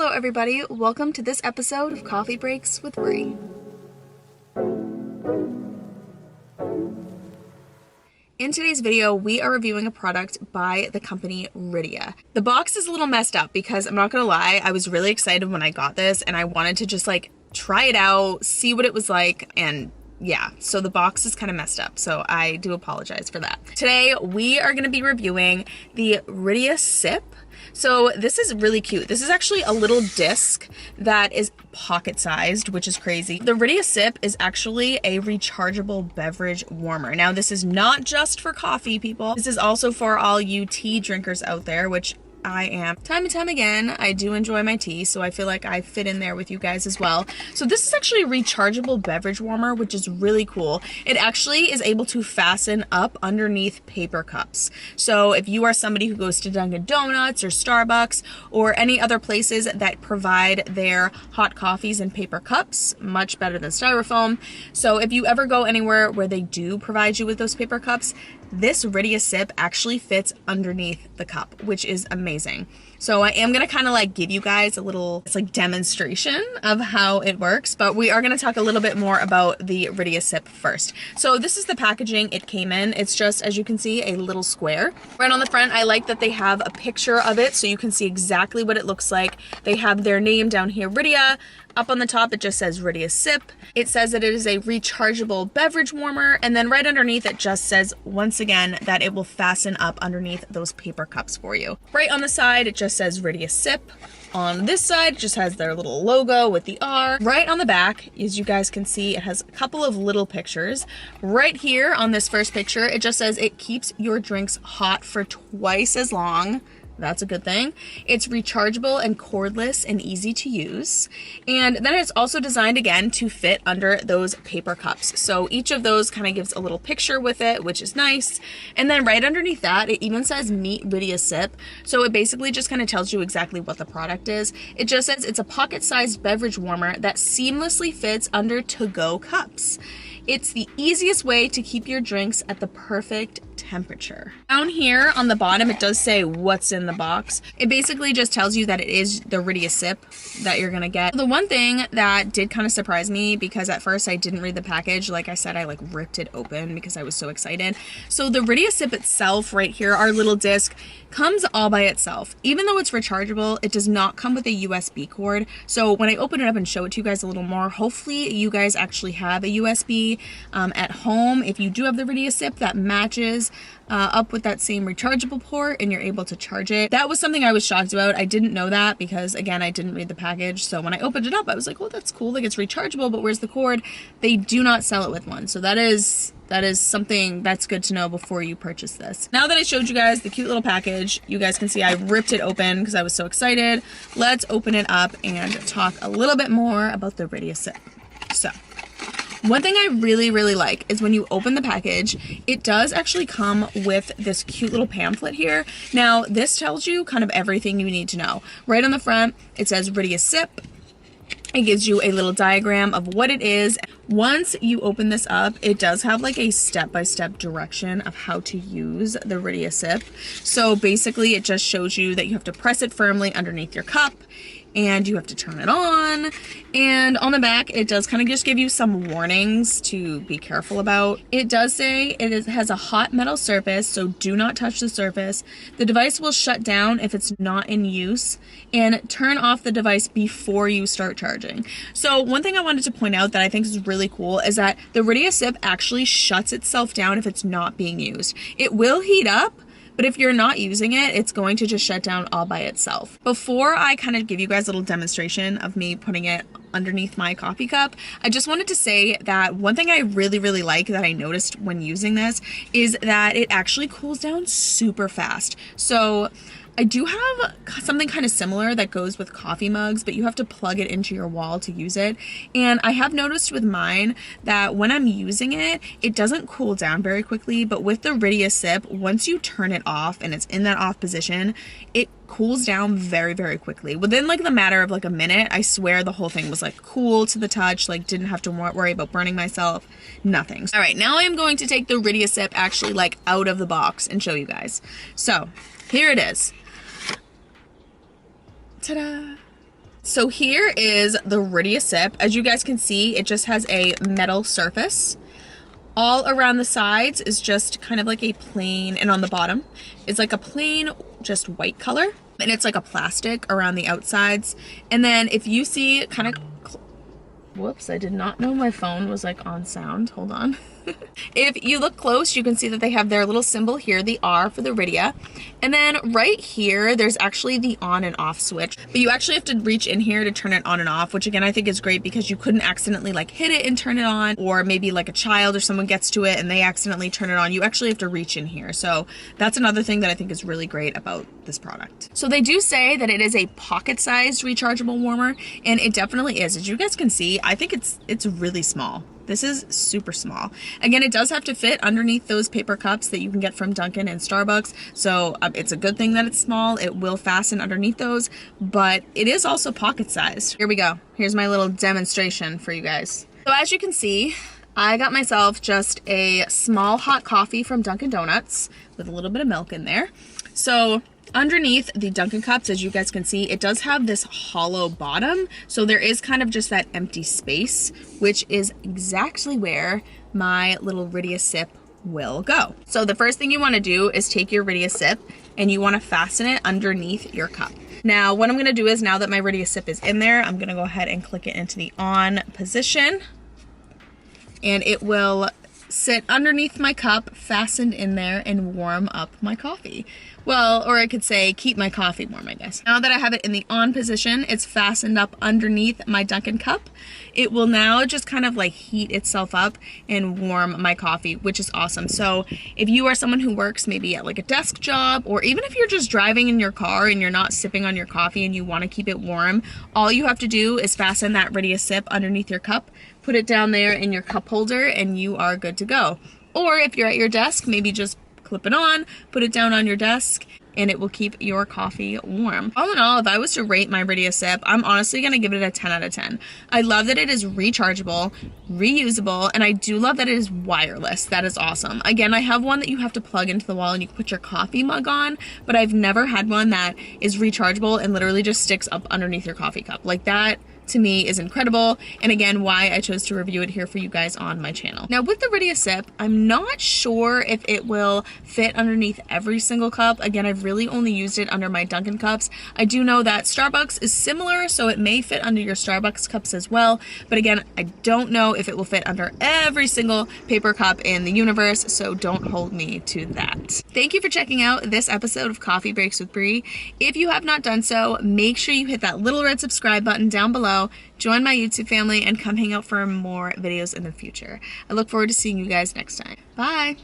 Hello everybody, welcome to this episode of Coffee Breaks with Brie. In today's video, we are reviewing a product by the company Riddia. The box is a little messed up because I'm not gonna lie, I was really excited when I got this and I wanted to just like try it out, see what it was like, and yeah, so the box is kind of messed up, so I do apologize for that. Today, we are gonna be reviewing the Riddiasip. So this is really cute. This is actually a little disc that is pocket-sized, which is crazy. The Riddiasip is actually a rechargeable beverage warmer. Now, this is not just for coffee, people. This is also for all you tea drinkers out there, which I am. Time and time again, I do enjoy my tea, so I feel like I fit in there with you guys as well. So this is actually a rechargeable beverage warmer, which is really cool. It actually is able to fasten up underneath paper cups. So if you are somebody who goes to Dunkin Donuts or Starbucks or any other places that provide their hot coffees in paper cups, much better than styrofoam. So if you ever go anywhere where they do provide you with those paper cups, this Riddiasip actually fits underneath the cup, which is amazing. So I am gonna kind of like give you guys a little, it's like demonstration of how it works, but we are gonna talk a little bit more about the Riddiasip first. So this is the packaging it came in. It's just, as you can see, a little square. Right on the front, I like that they have a picture of it so you can see exactly what it looks like. They have their name down here, Riddia. Up on the top, it just says Riddiasip. It says that it is a rechargeable beverage warmer, and then right underneath it just says, once again, that it will fasten up underneath those paper cups for you. Right on the side, it just says Riddiasip. On this side, it just has their little logo with the R. Right on the back, as you guys can see, it has a couple of little pictures. Right here on this first picture, it just says it keeps your drinks hot for twice as long. That's a good thing. It's rechargeable and cordless and easy to use. And then it's also designed again to fit under those paper cups. So each of those kind of gives a little picture with it, which is nice. And then right underneath that, it even says Meet Riddiasip. So it basically just kind of tells you exactly what the product is. It just says it's a pocket-sized beverage warmer that seamlessly fits under to-go cups. It's the easiest way to keep your drinks at the perfect temperature. Down here on the bottom, it does say what's in the box. It basically just tells you that it is the Riddiasip that you're gonna get. The one thing that did kind of surprise me, because at first I didn't read the package, like I said, I like ripped it open because I was so excited. So the Riddiasip itself right here, our little disc, comes all by itself. Even though it's rechargeable, it does not come with a USB cord. So when I open it up and show it to you guys a little more, hopefully you guys actually have a USB at home. If you do have the Riddiasip that matches up with that same rechargeable port and you're able to charge it. That was something I was shocked about. I didn't know that because, again, I didn't read the package. So when I opened it up, I was like, oh, that's cool. Like, it's rechargeable, but where's the cord? They do not sell it with one. So that is something that's good to know before you purchase this. Now that I showed you guys the cute little package, you guys can see I ripped it open because I was so excited. Let's open it up and talk a little bit more about the Riddiasip. So, one thing I really, really like is when you open the package, it does actually come with this cute little pamphlet here. Now, this tells you kind of everything you need to know. Right on the front, it says Riddiasip. It gives you a little diagram of what it is. Once you open this up, it does have like a step-by-step direction of how to use the Riddiasip. So basically, it just shows you that you have to press it firmly underneath your cup, and you have to turn it on. And on the back, it does kind of just give you some warnings to be careful about. It does say has a hot metal surface, so do not touch the surface. The device will shut down if it's not in use, and turn off the device before you start charging. So one thing I wanted to point out that I think is really cool is that the Riddiasip actually shuts itself down if it's not being used. It will heat up, but if you're not using it, it's going to just shut down all by itself. Before I kind of give you guys a little demonstration of me putting it underneath my coffee cup, I just wanted to say that one thing I really, really like that I noticed when using this is that it actually cools down super fast. So I do have something kind of similar that goes with coffee mugs, but you have to plug it into your wall to use it. And I have noticed with mine that when I'm using it, it doesn't cool down very quickly, but with the Riddiasip, once you turn it off and it's in that off position, it cools down very, very quickly. Within like the matter of like a minute, I swear the whole thing was like cool to the touch, like didn't have to worry about burning myself, nothing. All right, now I am going to take the Riddiasip actually like out of the box and show you guys. So here it is. Ta-da! So here is the Riddiasip. As you guys can see, it just has a metal surface. All around the sides is just kind of like a plain, and on the bottom it's like a plain, just white color. And it's like a plastic around the outsides. And then if you see kind of, whoops, I did not know my phone was like on sound. Hold on. If you look close, you can see that they have their little symbol here, the R for the Riddia. And then right here, there's actually the on and off switch. But you actually have to reach in here to turn it on and off, which again, I think is great because you couldn't accidentally like hit it and turn it on, or maybe like a child or someone gets to it and they accidentally turn it on. You actually have to reach in here. So that's another thing that I think is really great about this product. So they do say that it is a pocket-sized rechargeable warmer, and it definitely is. As you guys can see, I think it's really small. This is super small. Again, it does have to fit underneath those paper cups that you can get from Dunkin and Starbucks. So it's a good thing that it's small. It will fasten underneath those, but it is also pocket sized. Here we go. Here's my little demonstration for you guys. So as you can see, I got myself just a small hot coffee from Dunkin Donuts with a little bit of milk in there. So underneath the Dunkin cups, as you guys can see, it does have this hollow bottom. So there is kind of just that empty space, which is exactly where my little Riddiasip will go. So the first thing you want to do is take your Riddiasip and you want to fasten it underneath your cup. Now, what I'm going to do is, now that my Riddiasip is in there, I'm going to go ahead and click it into the on position, and it will sit underneath my cup, fastened in there, and warm up my coffee. Well, or I could say keep my coffee warm, I guess. Now that I have it in the on position, it's fastened up underneath my Dunkin cup. It will now just kind of like heat itself up and warm my coffee, which is awesome. So if you are someone who works maybe at like a desk job, or even if you're just driving in your car and you're not sipping on your coffee and you want to keep it warm, all you have to do is fasten that Riddiasip underneath your cup, put it down there in your cup holder, and you are good to go. Or if you're at your desk, maybe just clip it on, put it down on your desk, and it will keep your coffee warm. All in all, if I was to rate my Riddiasip, I'm honestly gonna give it a 10 out of 10. I love that it is rechargeable, reusable, and I do love that it is wireless. That is awesome. Again, I have one that you have to plug into the wall and you can put your coffee mug on, but I've never had one that is rechargeable and literally just sticks up underneath your coffee cup. Like that, to me, is incredible, and again, why I chose to review it here for you guys on my channel. Now with the Riddiasip, I'm not sure if it will fit underneath every single cup. Again, I've really only used it under my Dunkin cups. I do know that Starbucks is similar, so it may fit under your Starbucks cups as well, but again, I don't know if it will fit under every single paper cup in the universe, so don't hold me to that. Thank you for checking out this episode of Coffee Breaks with Bree. If you have not done so, make sure you hit that little red subscribe button down below, join my YouTube family, and come hang out for more videos in the future. I look forward to seeing you guys next time. Bye!